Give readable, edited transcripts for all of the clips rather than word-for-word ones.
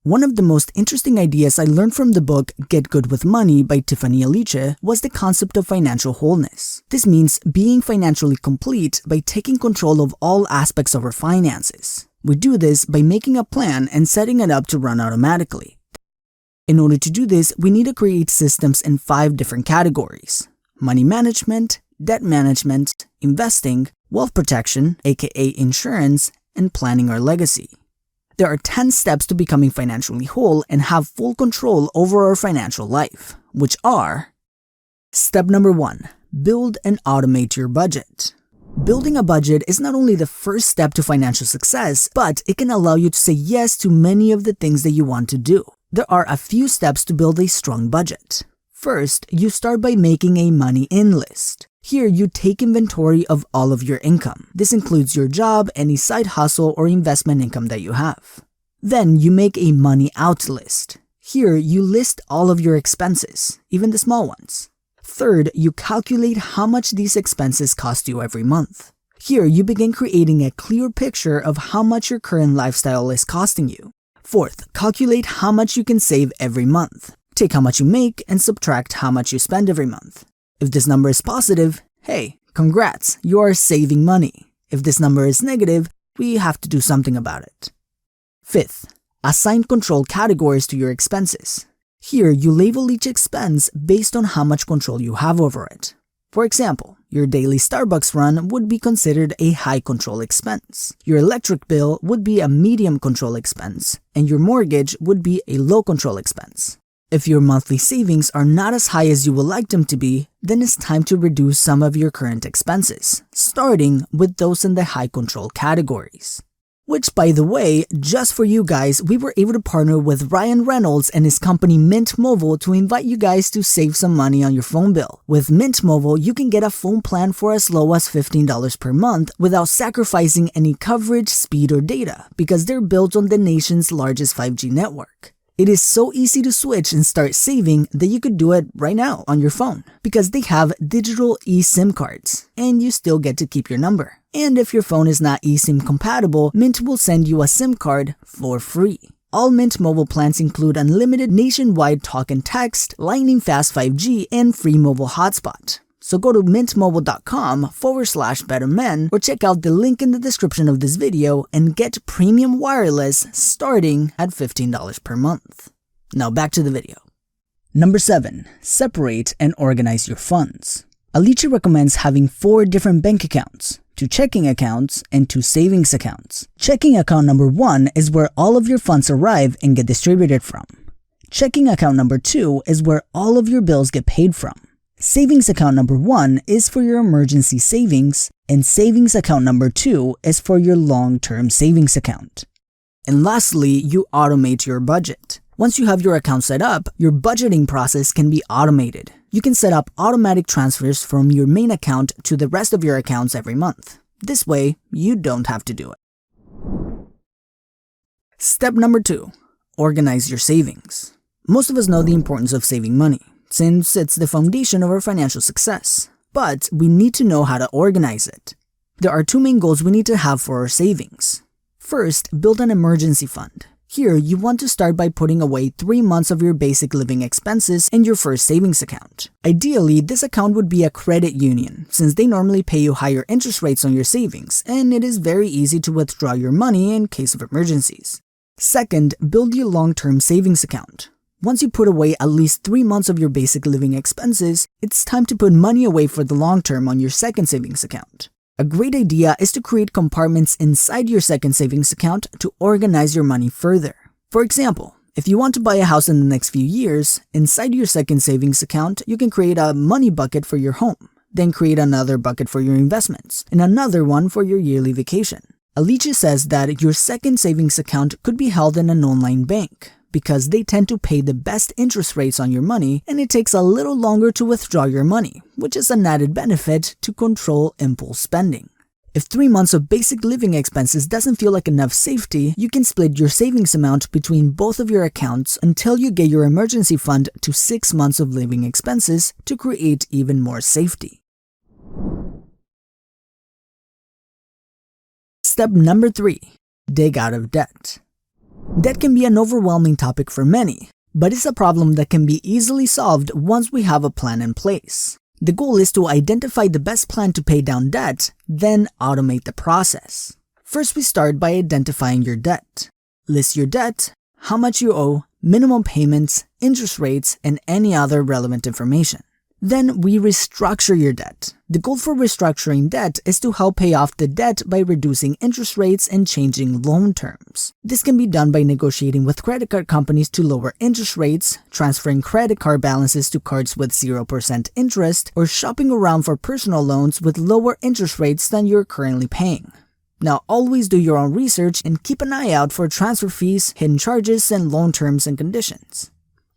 One of the most interesting ideas I learned from the book Get Good with Money by Tiffany Aliche was the concept of financial wholeness. This means being financially complete by taking control of all aspects of our finances. We do this by making a plan and setting it up to run automatically. In order to do this, we need to create systems in 5 different categories: money management, debt management, investing, wealth protection, aka insurance, and planning our legacy. There are 10 steps to becoming financially whole and have full control over our financial life, which are: Step number 1. Build and automate your budget. Building a budget is not only the first step to financial success, but it can allow you to say yes to many of the things that you want to do. There are a few steps to build a strong budget. First, you start by making a money in list. Here, you take inventory of all of your income. This includes your job, any side hustle, or investment income that you have. Then, you make a money out list. Here, you list all of your expenses, even the small ones. Third, you calculate how much these expenses cost you every month. Here, you begin creating a clear picture of how much your current lifestyle is costing you. Fourth, calculate how much you can save every month. Take how much you make and subtract how much you spend every month. If this number is positive, hey, congrats, you are saving money. If this number is negative, we have to do something about it. Fifth, assign control categories to your expenses. Here, you label each expense based on how much control you have over it. For example, your daily Starbucks run would be considered a high control expense. Your electric bill would be a medium control expense, and your mortgage would be a low control expense. If your monthly savings are not as high as you would like them to be, then it's time to reduce some of your current expenses, starting with those in the high control categories. Which, by the way, just for you guys, we were able to partner with Ryan Reynolds and his company Mint Mobile to invite you guys to save some money on your phone bill. With Mint Mobile, you can get a phone plan for as low as $15 per month without sacrificing any coverage, speed, or data, because they're built on the nation's largest 5G network. It is so easy to switch and start saving that you could do it right now on your phone, because they have digital eSIM cards, and you still get to keep your number. And if your phone is not eSIM compatible, Mint will send you a SIM card for free. All Mint Mobile plans include unlimited nationwide talk and text, lightning fast 5G, and free mobile hotspot. So go to mintmobile.com/bettermen or check out the link in the description of this video and get premium wireless starting at $15 per month. Now back to the video. Number 7. Separate and organize your funds. Aliche recommends having 4 different bank accounts, 2 checking accounts, and 2 savings accounts. Checking account number 1 is where all of your funds arrive and get distributed from. Checking account number 2 is where all of your bills get paid from. Savings account number 1 is for your emergency savings, and savings account number 2 is for your long-term savings account. And lastly, you automate your budget. Once you have your account set up, your budgeting process can be automated. You can set up automatic transfers from your main account to the rest of your accounts every month. This way, you don't have to do it. Step number 2. Organize your savings. Most of us know the importance of saving money, since it's the foundation of our financial success. But we need to know how to organize it. There are 2 main goals we need to have for our savings. First, build an emergency fund. Here, you want to start by putting away 3 months of your basic living expenses in your first savings account. Ideally, this account would be a credit union, since they normally pay you higher interest rates on your savings, and it is very easy to withdraw your money in case of emergencies. Second, build your long-term savings account. Once you put away at least 3 months of your basic living expenses, it's time to put money away for the long term on your second savings account. A great idea is to create compartments inside your second savings account to organize your money further. For example, if you want to buy a house in the next few years, inside your second savings account, you can create a money bucket for your home, then create another bucket for your investments, and another one for your yearly vacation. Aliche says that your second savings account could be held in an online bank, because they tend to pay the best interest rates on your money, and it takes a little longer to withdraw your money, which is an added benefit to control impulse spending. If 3 months of basic living expenses doesn't feel like enough safety, you can split your savings amount between both of your accounts until you get your emergency fund to 6 months of living expenses to create even more safety. Step number 3. Dig out of debt. Debt can be an overwhelming topic for many, but it's a problem that can be easily solved once we have a plan in place. The goal is to identify the best plan to pay down debt, then automate the process. First, we start by identifying your debt. List your debt, how much you owe, minimum payments, interest rates, and any other relevant information. Then we restructure your debt. The goal for restructuring debt is to help pay off the debt by reducing interest rates and changing loan terms. This can be done by negotiating with credit card companies to lower interest rates, transferring credit card balances to cards with 0% interest, or shopping around for personal loans with lower interest rates than you're currently paying. Now, always do your own research and keep an eye out for transfer fees, hidden charges, and loan terms and conditions.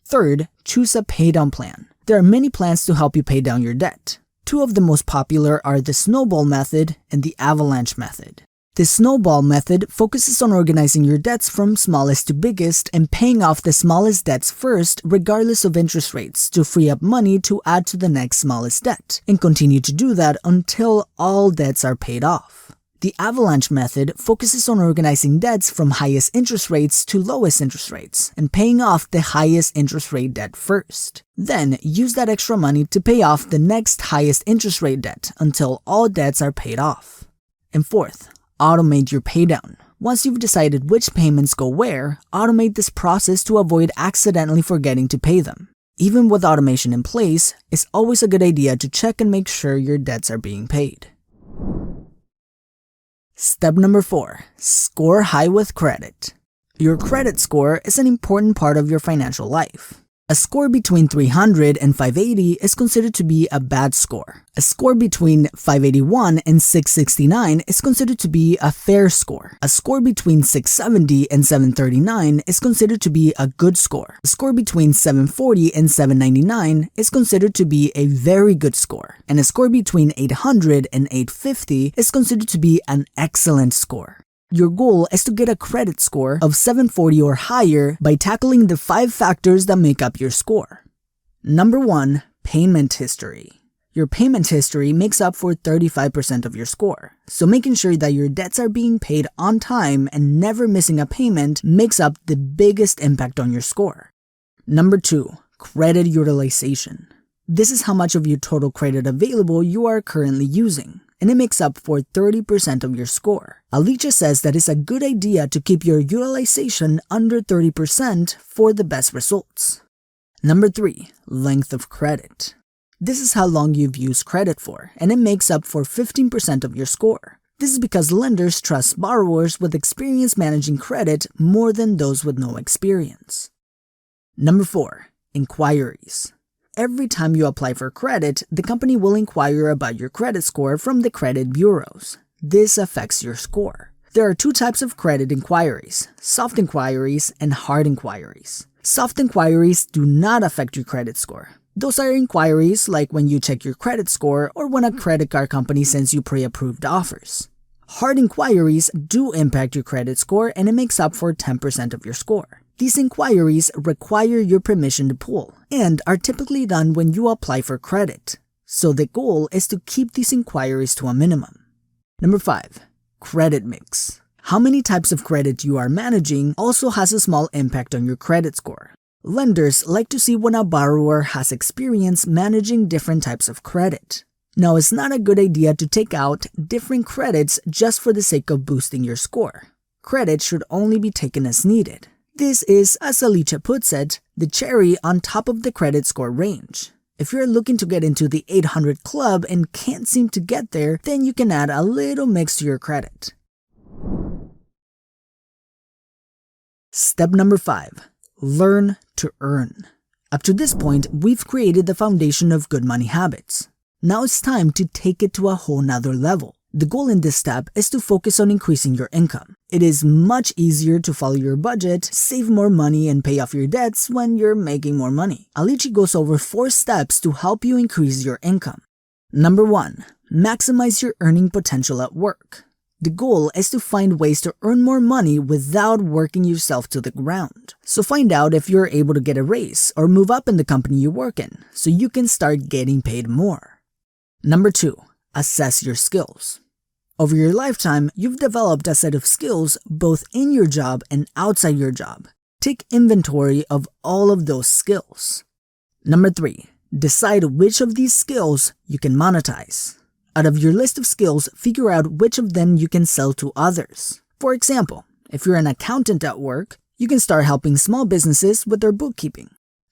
Third, choose a paydown plan. There are many plans to help you pay down your debt. Two of the most popular are the snowball method and the avalanche method. The snowball method focuses on organizing your debts from smallest to biggest and paying off the smallest debts first regardless of interest rates to free up money to add to the next smallest debt, and continue to do that until all debts are paid off. The avalanche method focuses on organizing debts from highest interest rates to lowest interest rates and paying off the highest interest rate debt first. Then use that extra money to pay off the next highest interest rate debt until all debts are paid off. And fourth, automate your paydown. Once you've decided which payments go where, automate this process to avoid accidentally forgetting to pay them. Even with automation in place, it's always a good idea to check and make sure your debts are being paid. Step number 4. Score high with credit. Your credit score is an important part of your financial life. A score between 300 and 580 is considered to be a bad score. A score between 581 and 669 is considered to be a fair score. A score between 670 and 739 is considered to be a good score. A score between 740 and 799 is considered to be a very good score. And a score between 800 and 850 is considered to be an excellent score. Your goal is to get a credit score of 740 or higher by tackling the 5 factors that make up your score. Number 1. Payment history. Your payment history makes up for 35% of your score, so making sure that your debts are being paid on time and never missing a payment makes up the biggest impact on your score. Number 2. Credit utilization. This is how much of your total credit available you are currently using, and it makes up for 30% of your score. Aliche says that it's a good idea to keep your utilization under 30% for the best results. Number 3. Length of credit. This is how long you've used credit for, and it makes up for 15% of your score. This is because lenders trust borrowers with experience managing credit more than those with no experience. Number 4. Inquiries. Every time you apply for credit, the company will inquire about your credit score from the credit bureaus. This affects your score. There are 2 types of credit inquiries: soft inquiries and hard inquiries. Soft inquiries do not affect your credit score. Those are inquiries like when you check your credit score or when a credit card company sends you pre-approved offers. Hard inquiries do impact your credit score, and it makes up for 10% of your score. These inquiries require your permission to pull and are typically done when you apply for credit. So the goal is to keep these inquiries to a minimum. Number 5. Credit mix. How many types of credit you are managing also has a small impact on your credit score. Lenders like to see when a borrower has experience managing different types of credit. Now, it's not a good idea to take out different credits just for the sake of boosting your score. Credit should only be taken as needed. This is, as Aliche puts it, the cherry on top of the credit score range. If you're looking to get into the 800 club and can't seem to get there, then you can add a little mix to your credit. Step number 5. Learn to earn. Up to this point, we've created the foundation of good money habits. Now it's time to take it to a whole nother level. The goal in this step is to focus on increasing your income. It is much easier to follow your budget, save more money, and pay off your debts when you're making more money. Aliche goes over 4 steps to help you increase your income. Number 1. Maximize your earning potential at work. The goal is to find ways to earn more money without working yourself to the ground. So find out if you're able to get a raise or move up in the company you work in so you can start getting paid more. Number 2. Assess your skills. Over your lifetime, you've developed a set of skills both in your job and outside your job. Take inventory of all of those skills. Number 3. Decide which of these skills you can monetize. Out of your list of skills, figure out which of them you can sell to others. For example, if you're an accountant at work, you can start helping small businesses with their bookkeeping.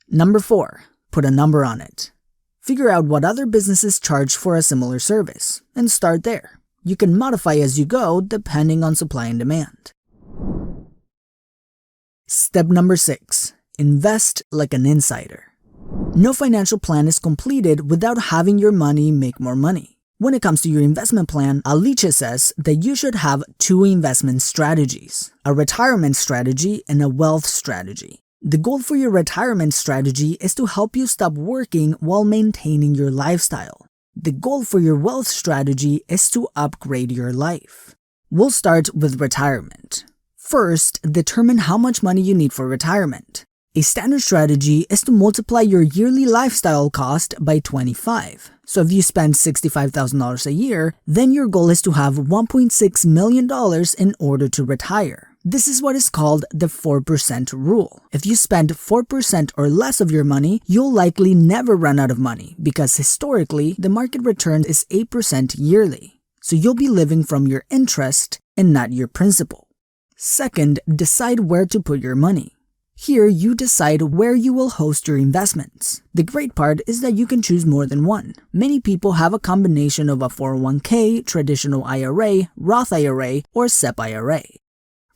Number 4. Put a number on it. Figure out what other businesses charge for a similar service, and start there. You can modify as you go depending on supply and demand. Step number 6. Invest like an insider. No financial plan is completed without having your money make more money. When it comes to your investment plan, Aliche says that you should have 2 investment strategies, a retirement strategy and a wealth strategy. The goal for your retirement strategy is to help you stop working while maintaining your lifestyle. The goal for your wealth strategy is to upgrade your life. We'll start with retirement. First, determine how much money you need for retirement. A standard strategy is to multiply your yearly lifestyle cost by 25. So if you spend $65,000 a year, then your goal is to have $1.6 million in order to retire. This is what is called the 4% rule. If you spend 4% or less of your money, you'll likely never run out of money because historically, the market return is 8% yearly. So you'll be living from your interest and not your principal. Second, decide where to put your money. Here, you decide where you will host your investments. The great part is that you can choose more than one. Many people have a combination of a 401k, traditional IRA, Roth IRA, or SEP IRA.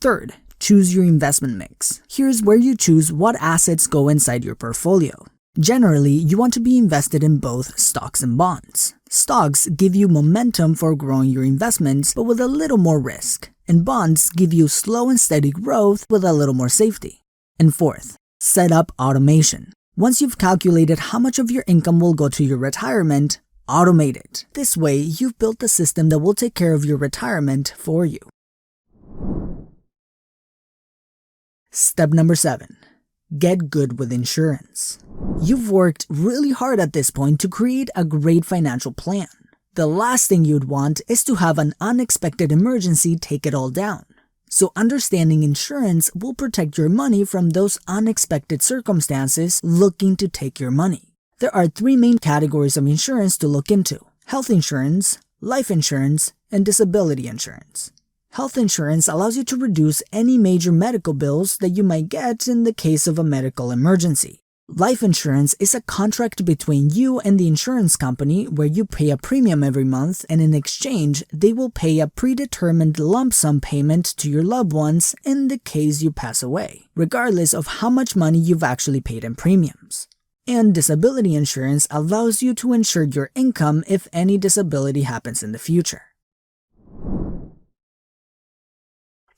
Third, choose your investment mix. Here's where you choose what assets go inside your portfolio. Generally, you want to be invested in both stocks and bonds. Stocks give you momentum for growing your investments, but with a little more risk. And bonds give you slow and steady growth with a little more safety. And fourth, set up automation. Once you've calculated how much of your income will go to your retirement, automate it. This way, you've built a system that will take care of your retirement for you. Step number 7. Get good with insurance. You've worked really hard at this point to create a great financial plan. The last thing you'd want is to have an unexpected emergency take it all down. So understanding insurance will protect your money from those unexpected circumstances looking to take your money. There are 3 main categories of insurance to look into: health insurance, life insurance, and disability insurance. Health insurance allows you to reduce any major medical bills that you might get in the case of a medical emergency. Life insurance is a contract between you and the insurance company where you pay a premium every month, and in exchange, they will pay a predetermined lump sum payment to your loved ones in the case you pass away, regardless of how much money you've actually paid in premiums. And disability insurance allows you to insure your income if any disability happens in the future.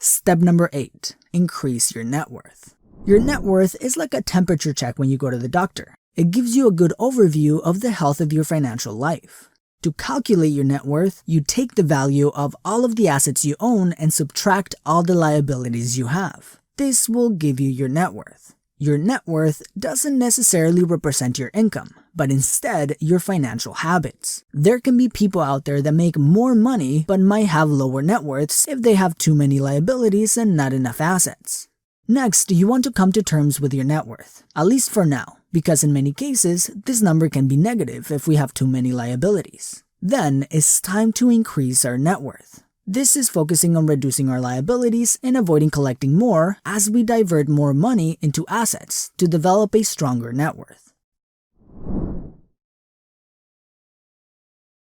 Step number 8. Increase your net worth. Your net worth is like a temperature check when you go to the doctor. It gives you a good overview of the health of your financial life. To calculate your net worth, you take the value of all of the assets you own and subtract all the liabilities you have. This will give you your net worth. Your net worth doesn't necessarily represent your income, but instead your financial habits. There can be people out there that make more money but might have lower net worths if they have too many liabilities and not enough assets. Next, you want to come to terms with your net worth, at least for now, because in many cases, this number can be negative if we have too many liabilities. Then, it's time to increase our net worth. This is focusing on reducing our liabilities and avoiding collecting more as we divert more money into assets to develop a stronger net worth.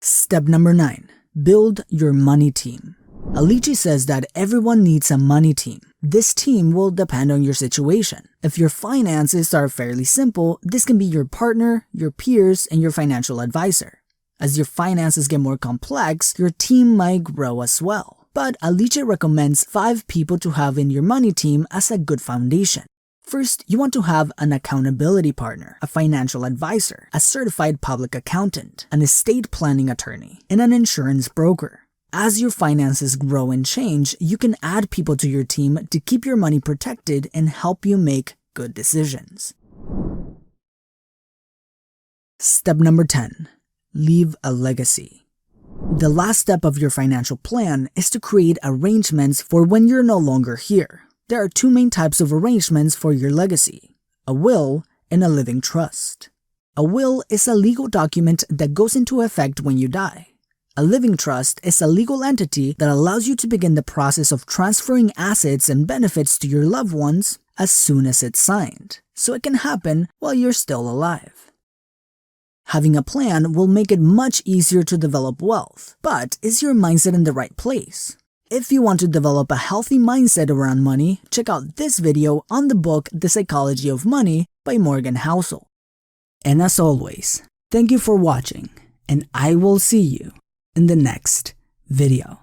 Step number 9. Build your money team. Aliche says that everyone needs a money team. This team will depend on your situation. If your finances are fairly simple, this can be your partner, your peers, and your financial advisor. As your finances get more complex, your team might grow as well. But Aliche recommends 5 people to have in your money team as a good foundation. First, you want to have an accountability partner, a financial advisor, a certified public accountant, an estate planning attorney, and an insurance broker. As your finances grow and change, you can add people to your team to keep your money protected and help you make good decisions. Step number 10. Leave a legacy. The last step of your financial plan is to create arrangements for when you're no longer here. There are two main types of arrangements for your legacy: a will and a living trust. A will is a legal document that goes into effect when you die. A living trust is a legal entity that allows you to begin the process of transferring assets and benefits to your loved ones as soon as it's signed, so it can happen while you're still alive. Having a plan will make it much easier to develop wealth, but is your mindset in the right place? If you want to develop a healthy mindset around money, check out this video on the book The Psychology of Money by Morgan Housel. And as always, thank you for watching, and I will see you in the next video.